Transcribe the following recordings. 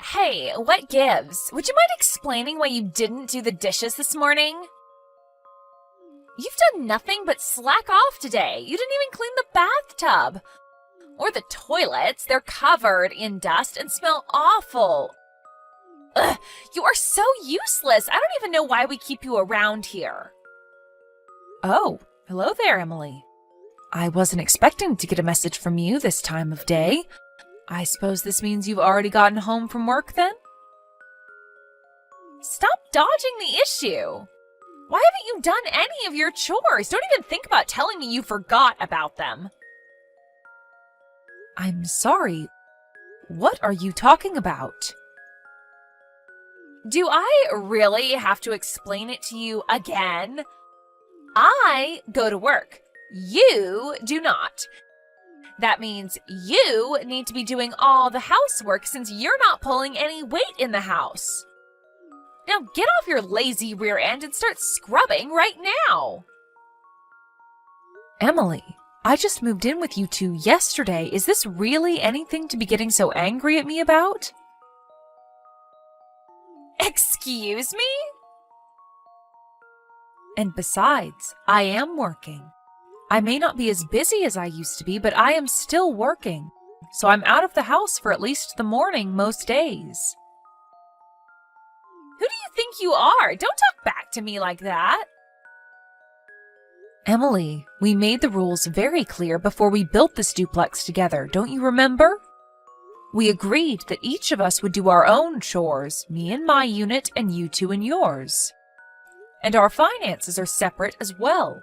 Hey, what gives? Would you mind explaining why you didn't do the dishes this morning? You've done nothing but slack off today. You didn't even clean the bathtub. Or the toilets. They're covered in dust and smell awful. Ugh, you are so useless. I don't even know why we keep you around here. Oh, hello there, Emily. I wasn't expecting to get a message from you this time of day. I suppose this means you've already gotten home from work then? Stop dodging the issue. Why haven't you done any of your chores? Don't even think about telling me you forgot about them. I'm sorry. What are you talking about? Do I really have to explain it to you again? I go to work. You do not. That means you need to be doing all the housework since you're not pulling any weight in the house. Now get off your lazy rear end and start scrubbing right now. Emily, I just moved in with you two yesterday. Is this really anything to be getting so angry at me about? Excuse me? And besides, I am working. I may not be as busy as I used to be, but I am still working. So I'm out of the house for at least the morning most days. Who do you think you are? Don't talk back to me like that. Emily, we made the rules very clear before we built this duplex together, don't you remember? We agreed that each of us would do our own chores, me in my unit and you two in yours. And our finances are separate as well.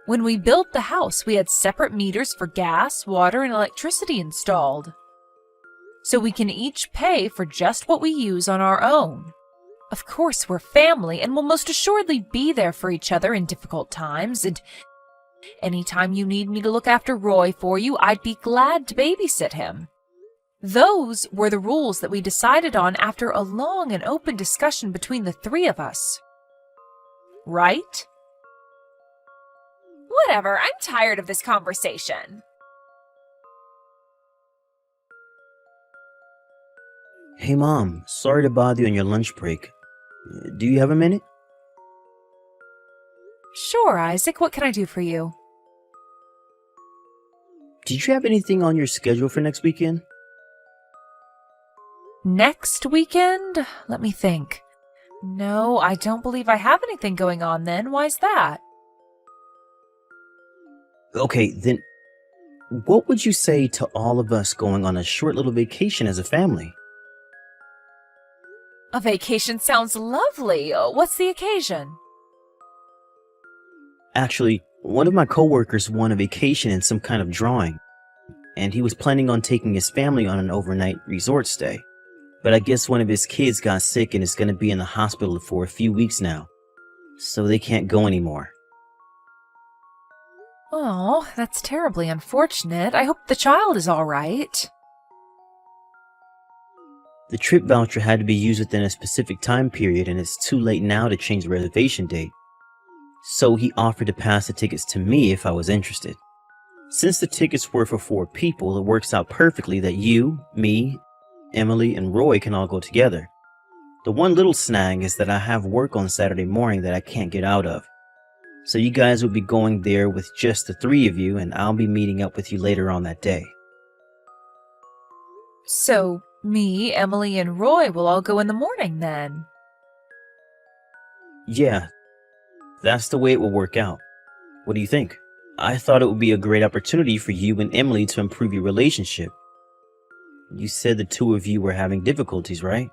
When we built the house, we had separate meters for gas, water, and electricity installed. So we can each pay for just what we use on our own. Of course, we're family and will most assuredly be there for each other in difficult times, and anytime you need me to look after Roy for you, I'd be glad to babysit him. Those were the rules that we decided on after a long and open discussion between the three of us. Right? Whatever, I'm tired of this conversation. Hey Mom, sorry to bother you on your lunch break. Do you have a minute? Sure, Isaac, what can I do for you? Did you have anything on your schedule for next weekend? Next weekend? Let me think. No, I don't believe I have anything going on then. Why's that? Okay, then what would you say to all of us going on a short little vacation as a family? A vacation sounds lovely. What's the occasion? Actually, one of my coworkers won a vacation in some kind of drawing, and he was planning on taking his family on an overnight resort stay. But I guess one of his kids got sick and is going to be in the hospital for a few weeks now, so they can't go anymore. Oh, that's terribly unfortunate. I hope the child is all right. The trip voucher had to be used within a specific time period, and it's too late now to change the reservation date. So he offered to pass the tickets to me if I was interested. Since the tickets were for 4 people, it works out perfectly that you, me, Emily, and Roy can all go together. The one little snag is that I have work on Saturday morning that I can't get out of. So you guys will be going there with just the 3 of you, and I'll be meeting up with you later on that day. So, me, Emily, and Roy will all go in the morning then? Yeah, that's the way it will work out. What do you think? I thought it would be a great opportunity for you and Emily to improve your relationship. You said the 2 of you were having difficulties, right?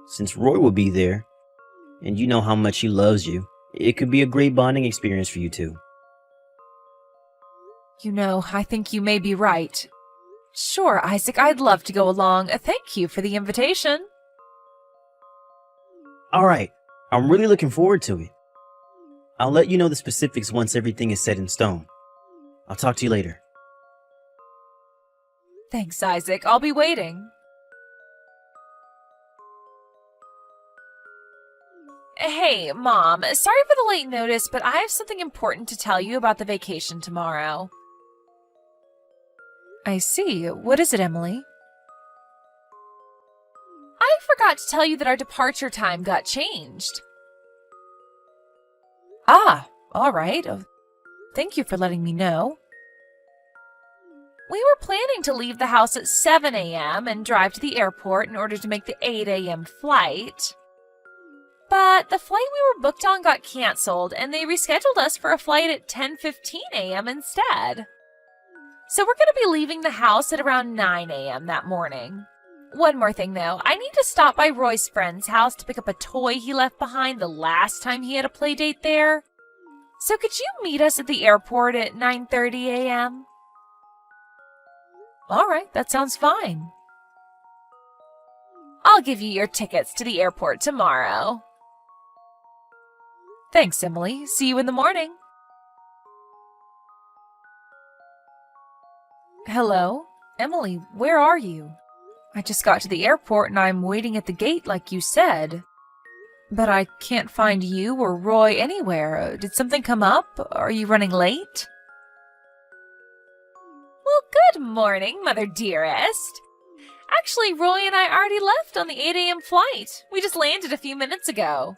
Since Roy will be there, and you know how much he loves you, it could be a great bonding experience for you two. You know, I think you may be right. Sure, Isaac, I'd love to go along. Thank you for the invitation. Alright, I'm really looking forward to it. I'll let you know the specifics once everything is set in stone. I'll talk to you later. Thanks, Isaac. I'll be waiting. Hey, Mom. Sorry for the late notice, but I have something important to tell you about the vacation tomorrow. I see. What is it, Emily? I forgot to tell you that our departure time got changed. Ah, all right. Oh, thank you for letting me know. We were planning to leave the house at 7 a.m. and drive to the airport in order to make the 8 a.m. flight. But the flight we were booked on got canceled, and they rescheduled us for a flight at 10:15 a.m. instead. So we're going to be leaving the house at around 9 a.m. that morning. One more thing, though. I need to stop by Roy's friend's house to pick up a toy he left behind the last time he had a play date there. So could you meet us at the airport at 9:30 a.m.? All right, that sounds fine. I'll give you your tickets to the airport tomorrow. Thanks, Emily. See you in the morning. Hello? Emily, where are you? I just got to the airport and I'm waiting at the gate like you said. But I can't find you or Roy anywhere. Did something come up? Are you running late? Well, good morning, Mother Dearest. Actually, Roy and I already left on the 8 a.m. flight. We just landed a few minutes ago.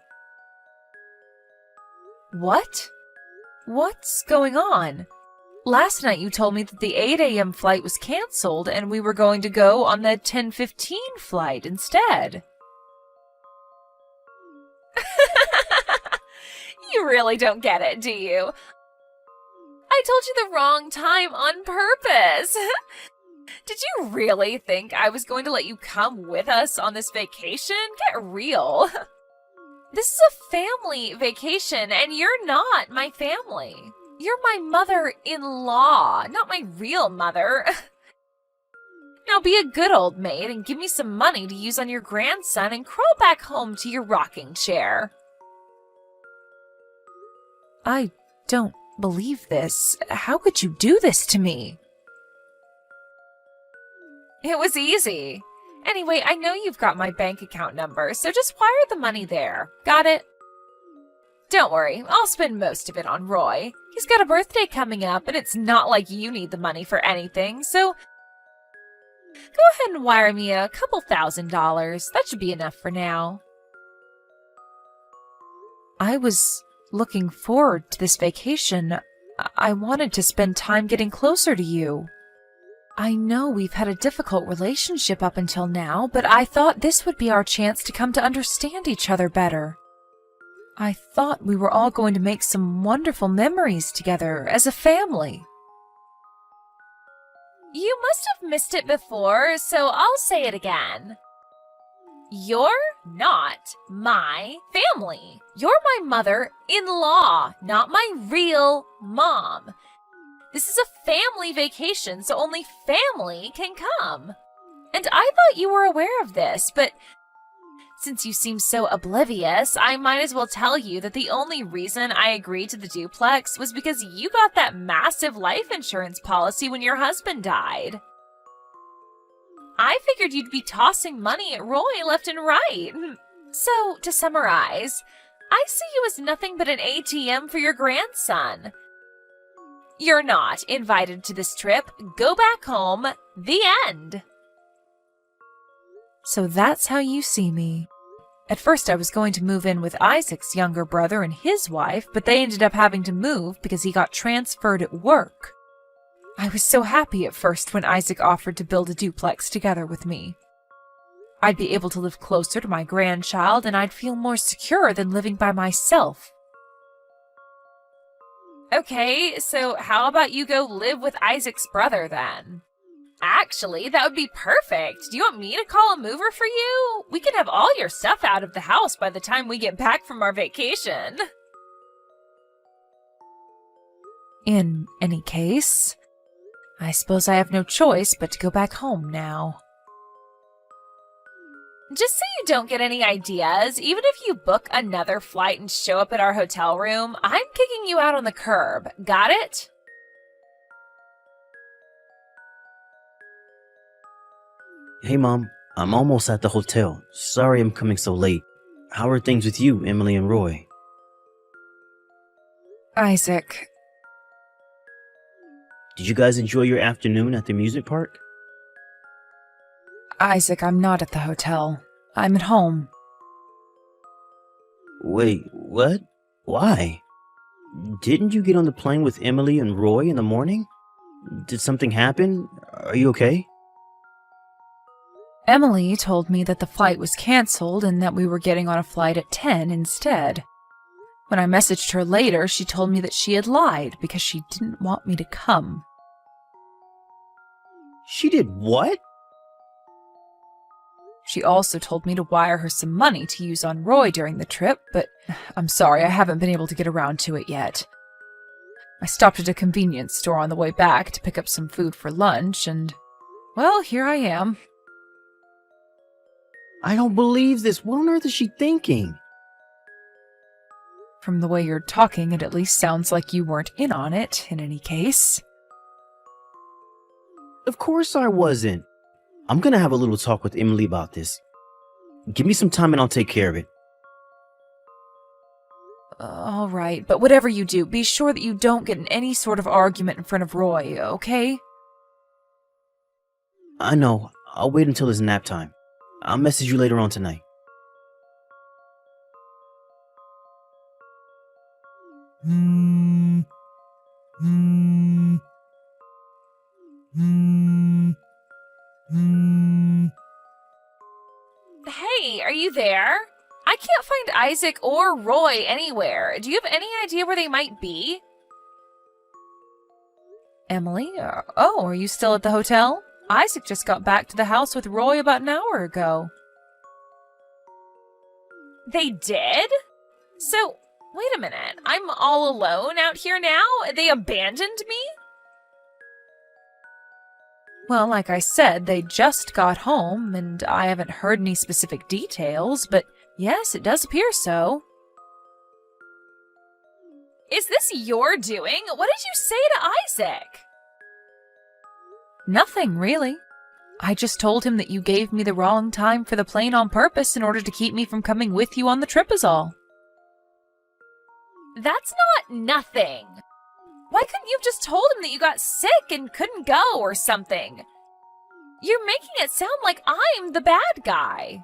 What? What's going on? Last night you told me that the 8 a.m. flight was canceled and we were going to go on the 10:15 flight instead. You really don't get it, do you? I told you the wrong time on purpose. Did you really think I was going to let you come with us on this vacation? Get real. This is a family vacation, and you're not my family. You're my mother-in-law, not my real mother. Now be a good old maid and give me some money to use on your grandson and crawl back home to your rocking chair. I don't believe this. How could you do this to me? It was easy. Anyway, I know you've got my bank account number, so just wire the money there. Got it? Don't worry, I'll spend most of it on Roy. He's got a birthday coming up, and it's not like you need the money for anything, so go ahead and wire me a couple $1,000s. That should be enough for now. I was looking forward to this vacation. I wanted to spend time getting closer to you. I know we've had a difficult relationship up until now, but I thought this would be our chance to come to understand each other better. I thought we were all going to make some wonderful memories together as a family. You must have missed it before, so I'll say it again. You're not my family. You're my mother-in-law, not my real mom. This is a family vacation, so only family can come. And I thought you were aware of this, but since you seem so oblivious, I might as well tell you that the only reason I agreed to the duplex was because you got that massive life insurance policy when your husband died. I figured you'd be tossing money at Roy left and right. So, to summarize, I see you as nothing but an ATM for your grandson. You're not invited to this trip. Go back home. The end. So that's how you see me. At first I was going to move in with Isaac's younger brother and his wife, but they ended up having to move because he got transferred at work. I was so happy at first when Isaac offered to build a duplex together with me. I'd be able to live closer to my grandchild and I'd feel more secure than living by myself. Okay, so how about you go live with Isaac's brother then? Actually, that would be perfect. Do you want me to call a mover for you? We can have all your stuff out of the house by the time we get back from our vacation. In any case, I suppose I have no choice but to go back home now. Just so you don't get any ideas, even if you book another flight and show up at our hotel room, I'm kicking you out on the curb. Got it? Hey, Mom. I'm almost at the hotel. Sorry I'm coming so late. How are things with you, Emily and Roy? Isaac. Did you guys enjoy your afternoon at the amusement park? Isaac, I'm not at the hotel. I'm at home. Wait, what? Why? Didn't you get on the plane with Emily and Roy in the morning? Did something happen? Are you okay? Emily told me that the flight was canceled and that we were getting on a flight at 10 instead. When I messaged her later, she told me that she had lied because she didn't want me to come. She did what? She also told me to wire her some money to use on Roy during the trip, but I'm sorry, I haven't been able to get around to it yet. I stopped at a convenience store on the way back to pick up some food for lunch, and, well, here I am. I don't believe this. What on earth is she thinking? From the way you're talking, it at least sounds like you weren't in on it, in any case. Of course I wasn't. I'm gonna have a little talk with Emily about this. Give me some time and I'll take care of it. All right, but whatever you do, be sure that you don't get in any sort of argument in front of Roy, okay? I know. I'll wait until it's nap time. I'll message you later on tonight. Hey, are you there? I can't find Isaac or Roy anywhere. Do you have any idea where they might be? Emily? Oh, are you still at the hotel? Isaac just got back to the house with Roy about an hour ago. They did? So, wait a minute. I'm all alone out here now? They abandoned me? Well, like I said, they just got home, and I haven't heard any specific details, but yes, it does appear so. Is this your doing? What did you say to Isaac? Nothing, really. I just told him that you gave me the wrong time for the plane on purpose in order to keep me from coming with you on the trip is all. That's not nothing. Why couldn't you have just told him that you got sick and couldn't go or something? You're making it sound like I'm the bad guy.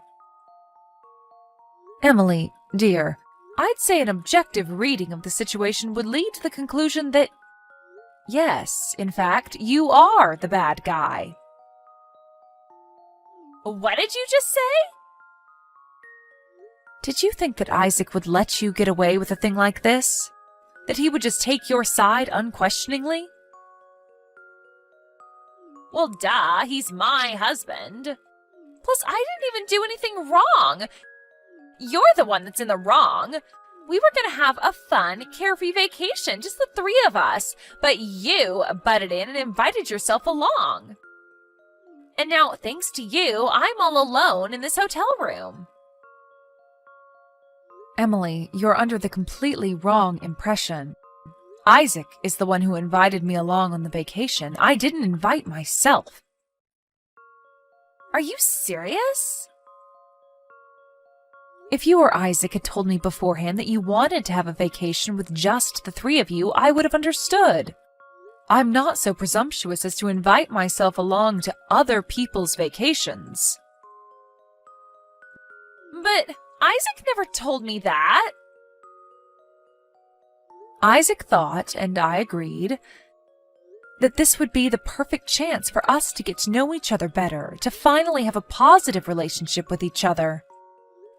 Emily, dear, I'd say an objective reading of the situation would lead to the conclusion that, yes, in fact, you are the bad guy. What did you just say? Did you think that Isaac would let you get away with a thing like this? That he would just take your side unquestioningly? Well, duh, he's my husband. Plus, I didn't even do anything wrong. You're the one that's in the wrong. We were going to have a fun, carefree vacation, just the three of us, but you butted in and invited yourself along. And now, thanks to you, I'm all alone in this hotel room. Emily, you're under the completely wrong impression. Isaac is the one who invited me along on the vacation. I didn't invite myself. Are you serious? If you or Isaac had told me beforehand that you wanted to have a vacation with just the three of you, I would have understood. I'm not so presumptuous as to invite myself along to other people's vacations. But Isaac never told me that. Isaac thought, and I agreed, that this would be the perfect chance for us to get to know each other better, to finally have a positive relationship with each other.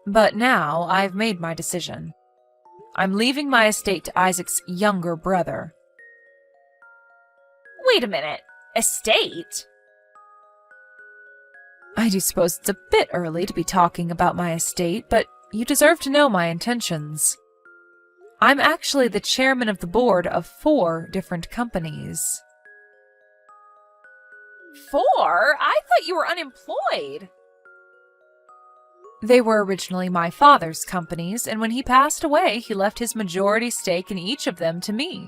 But now I've made my decision. I'm leaving my estate to Isaac's younger brother. Wait a minute. Estate? I do suppose it's a bit early to be talking about my estate, but you deserve to know my intentions. I'm actually the chairman of the board of 4 different companies. 4? I thought you were unemployed. They were originally my father's companies, and when he passed away, he left his majority stake in each of them to me.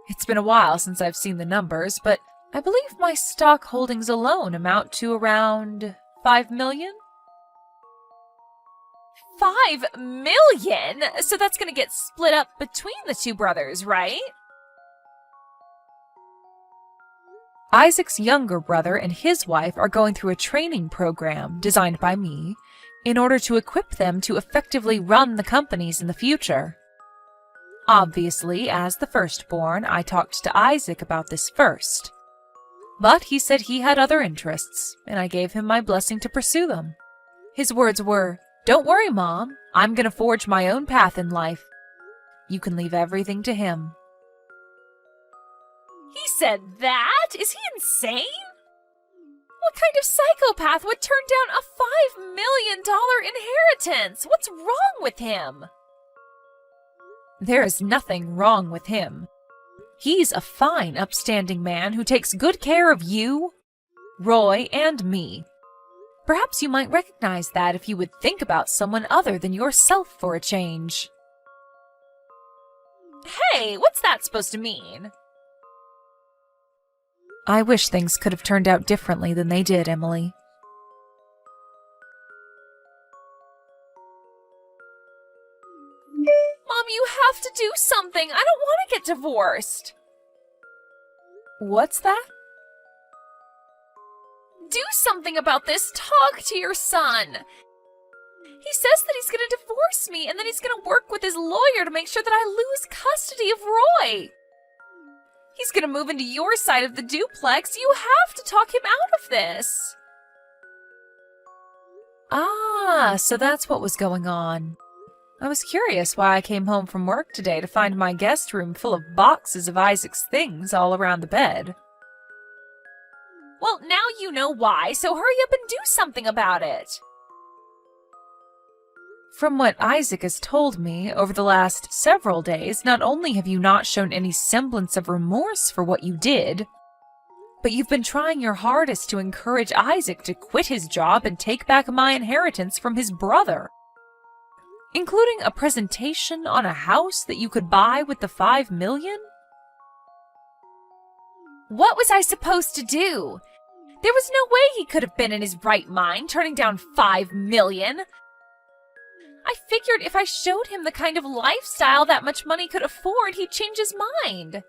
It's been a while since I've seen the numbers, but I believe my stock holdings alone amount to around 5 million? 5 million? So that's going to get split up between the 2 brothers, right? Isaac's younger brother and his wife are going through a training program designed by me in order to equip them to effectively run the companies in the future. Obviously, as the firstborn, I talked to Isaac about this first. But he said he had other interests, and I gave him my blessing to pursue them. His words were, "Don't worry, Mom. I'm going to forge my own path in life. You can leave everything to him." He said that? Is he insane? What kind of psychopath would turn down a $5 million inheritance? What's wrong with him? There is nothing wrong with him. He's a fine, upstanding man who takes good care of you, Roy, and me. Perhaps you might recognize that if you would think about someone other than yourself for a change. Hey, what's that supposed to mean? I wish things could have turned out differently than they did, Emily. Mom, you have to do something. I don't want to get divorced. What's that? Do something about this. Talk to your son. He says that he's going to divorce me and then he's going to work with his lawyer to make sure that I lose custody of Roy. He's going to move into your side of the duplex. You have to talk him out of this. Ah, so that's what was going on. I was curious why I came home from work today to find my guest room full of boxes of Isaac's things all around the bed. Well, now you know why, so hurry up and do something about it. From what Isaac has told me over the last several days, not only have you not shown any semblance of remorse for what you did, but you've been trying your hardest to encourage Isaac to quit his job and take back my inheritance from his brother, including a presentation on a house that you could buy with the $5 million? What was I supposed to do? There was no way he could have been in his right mind turning down $5 million. I figured if I showed him the kind of lifestyle that much money could afford, he'd change his mind.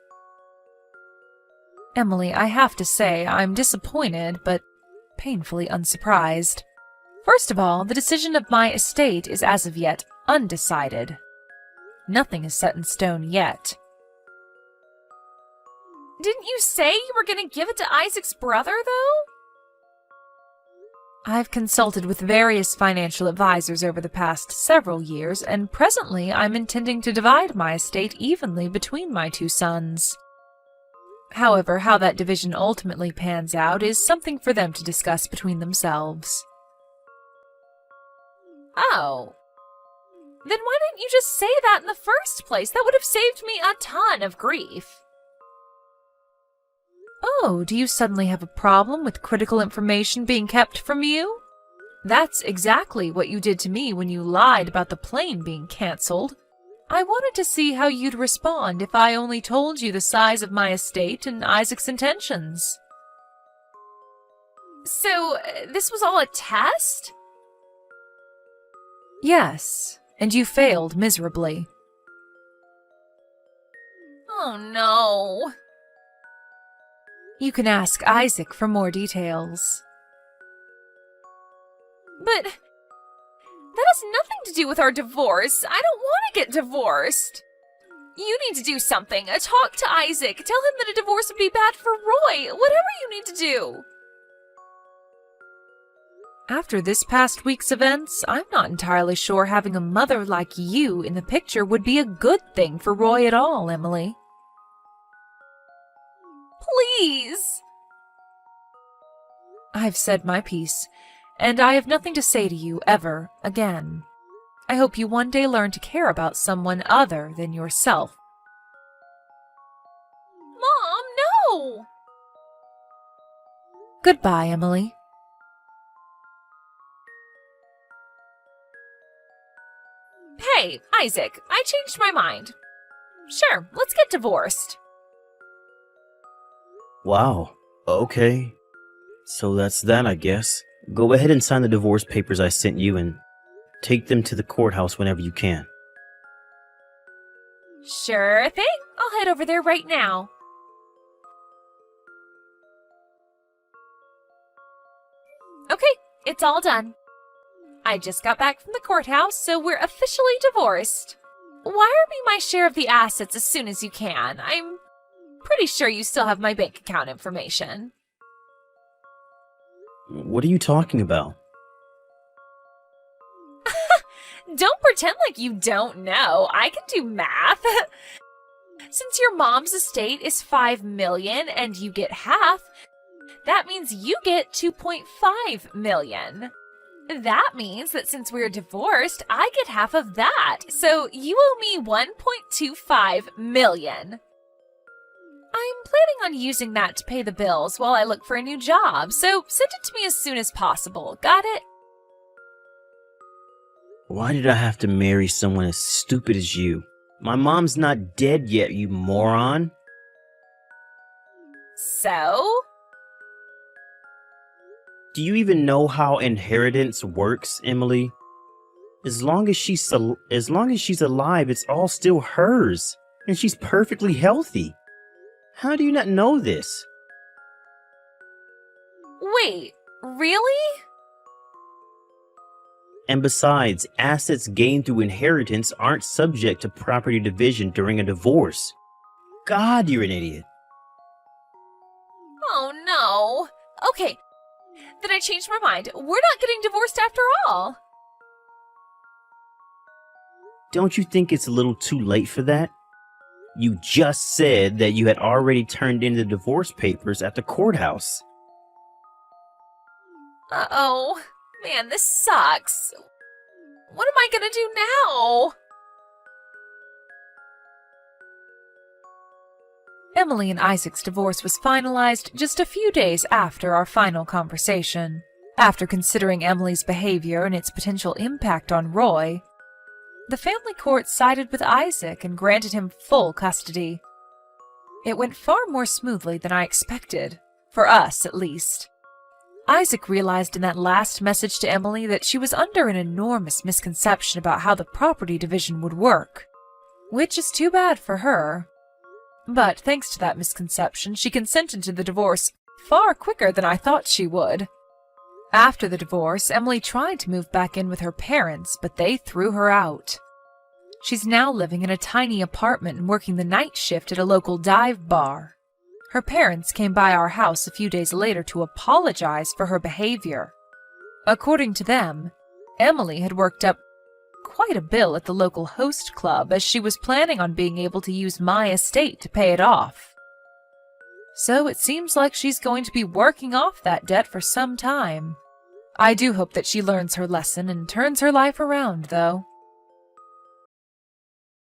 Emily, I have to say I'm disappointed, but painfully unsurprised. First of all, the decision of my estate is as of yet undecided. Nothing is set in stone yet. Didn't you say you were going to give it to Isaac's brother, though? I've consulted with various financial advisors over the past several years, and presently I'm intending to divide my estate evenly between my two sons. However, how that division ultimately pans out is something for them to discuss between themselves. Oh. Then why didn't you just say that in the first place? That would have saved me a ton of grief. Oh, do you suddenly have a problem with critical information being kept from you? That's exactly what you did to me when you lied about the plane being cancelled. I wanted to see how you'd respond if I only told you the size of my estate and Isaac's intentions. So, this was all a test? Yes, and you failed miserably. Oh no. You can ask Isaac for more details. But that has nothing to do with our divorce. I don't want to get divorced. You need to do something. Talk to Isaac. Tell him that a divorce would be bad for Roy. Whatever you need to do. After this past week's events, I'm not entirely sure having a mother like you in the picture would be a good thing for Roy at all, Emily. Please. I've said my piece, and I have nothing to say to you ever again. I hope you one day learn to care about someone other than yourself. Mom, no! Goodbye, Emily. Hey, Isaac, I changed my mind. Sure, let's get divorced. Wow. Okay. So that's that, I guess. Go ahead and sign the divorce papers I sent you and take them to the courthouse whenever you can. Sure thing. I'll head over there right now. Okay, it's all done. I just got back from the courthouse, so we're officially divorced. Wire me my share of the assets as soon as you can. I'm pretty sure you still have my bank account information. What are you talking about? Don't pretend like you don't know. I can do math. Since your mom's estate is $5 million and you get half, that means you get $2.5 million. That means that since we're divorced, I get half of that. So you owe me $1.25 million. I'm planning on using that to pay the bills while I look for a new job, so send it to me as soon as possible. Got it? Why did I have to marry someone as stupid as you? My mom's not dead yet, you moron. So? Do you even know how inheritance works, Emily? As long as she's alive, it's all still hers, and she's perfectly healthy. How do you not know this? Wait, really? And besides, assets gained through inheritance aren't subject to property division during a divorce. God, you're an idiot. Oh no. Okay, then I changed my mind. We're not getting divorced after all. Don't you think it's a little too late for that? You just said that you had already turned in the divorce papers at the courthouse. Uh-oh. Man, this sucks. What am I gonna do now? Emily and Isaac's divorce was finalized just a few days after our final conversation. After considering Emily's behavior and its potential impact on Roy, the family court sided with Isaac and granted him full custody. It went far more smoothly than I expected, for us at least. Isaac realized in that last message to Emily that she was under an enormous misconception about how the property division would work, which is too bad for her. But thanks to that misconception, she consented to the divorce far quicker than I thought she would. After the divorce, Emily tried to move back in with her parents, but they threw her out. She's now living in a tiny apartment and working the night shift at a local dive bar. Her parents came by our house a few days later to apologize for her behavior. According to them, Emily had worked up quite a bill at the local host club as she was planning on being able to use my estate to pay it off. So it seems like she's going to be working off that debt for some time. I do hope that she learns her lesson and turns her life around, though.